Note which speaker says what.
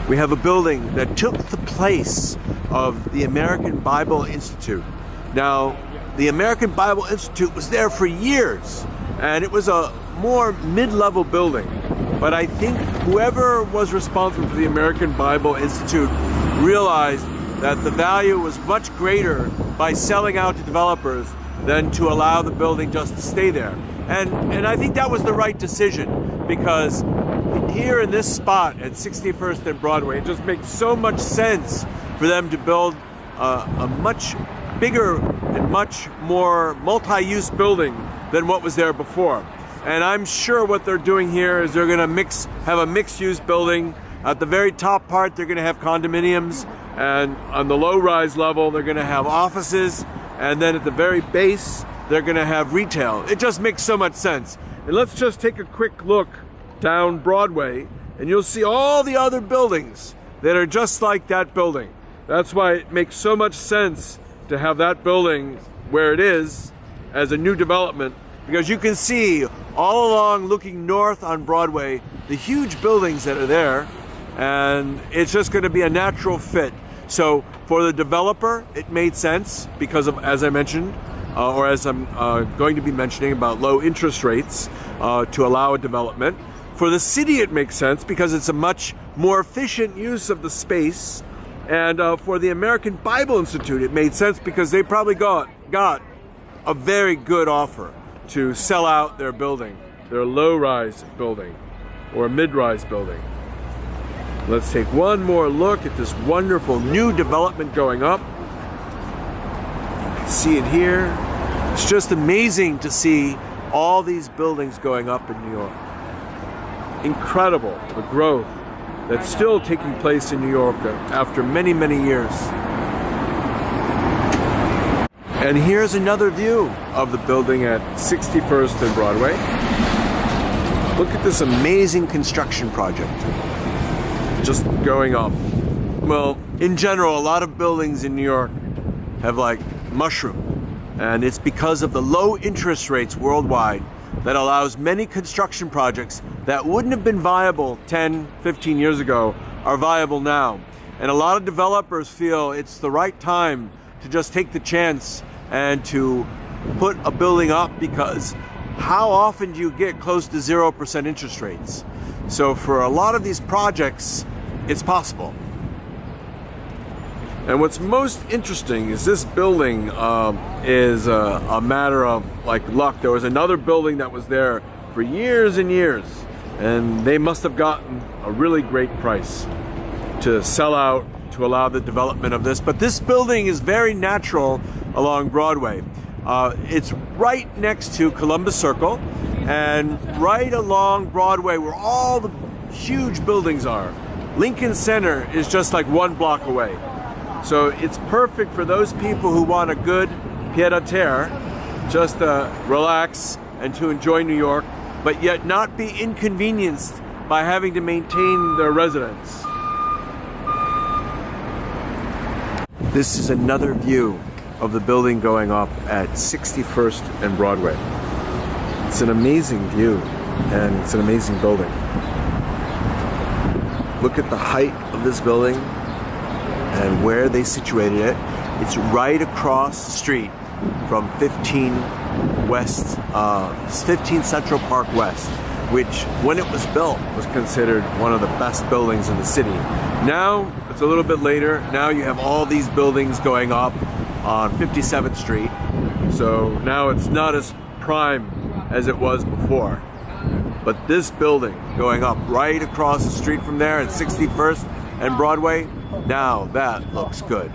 Speaker 1: We have a building that took the place of the American Bible Institute. Now, the American Bible Institute was there for years, and it was a more mid-level building. But I think whoever was responsible for the American Bible Institute realized that the value was much greater by selling out to developers than to allow the building just to stay there. And I think that was the right decision, because here in this spot at 61st and Broadway, it just makes so much sense for them to build a much bigger and much more multi-use building than what was there before. And I'm sure what they're doing here is they're going to have a mixed-use building. At the very top part, they're going to have condominiums, and on the low-rise level, they're going to have offices, and then at the very base, they're going to have retail. It just makes so much sense. And let's just take a quick look down Broadway, and you'll see all the other buildings that are just like that building. That's why it makes so much sense to have that building where it is as a new development, because you can see all along looking north on Broadway the huge buildings that are there, and it's just going to be a natural fit. So for the developer, it made sense because of, as I mentioned, or as I'm going to be mentioning, about low interest rates to allow a development. For the city, it makes sense because it's a much more efficient use of the space. And for the American Bible Institute, it made sense because they probably got a very good offer to sell out their building, their low-rise building or mid-rise building. Let's take one more look at this wonderful new development going up. You can see it here. It's just amazing to see all these buildings going up in New York. Incredible, the growth that's still taking place in New York after many, many years. And here's another view of the building at 61st and Broadway. Look at this amazing construction project just going up. Well, in general, a lot of buildings in New York have like mushroomed, and it's because of the low interest rates worldwide that allows many construction projects that wouldn't have been viable 10, 15 years ago are viable now. And a lot of developers feel it's the right time to just take the chance and to put a building up, because how often do you get close to 0% interest rates? So for a lot of these projects, it's possible. And what's most interesting is this building is a matter of like luck. There was another building that was there for years and years, and they must have gotten a really great price to sell out to allow the development of this. But this building is very natural along Broadway. It's right next to Columbus Circle, and right along Broadway where all the huge buildings are. Lincoln Center is just like 1 block away. So it's perfect for those people who want a good pied-à-terre, just to relax and to enjoy New York, but yet not be inconvenienced by having to maintain their residence. This is another view of the building going up at 61st and Broadway. It's an amazing view, and it's an amazing building. Look at the height of this building and where they situated it. It's right across the street from 15 Central Park West, which when it was built was considered one of the best buildings in the city. Now it's a little bit later. Now you have all these buildings going up on 57th Street. So now it's not as prime as it was before. But this building going up right across the street from there at 61st and Broadway, now that looks good.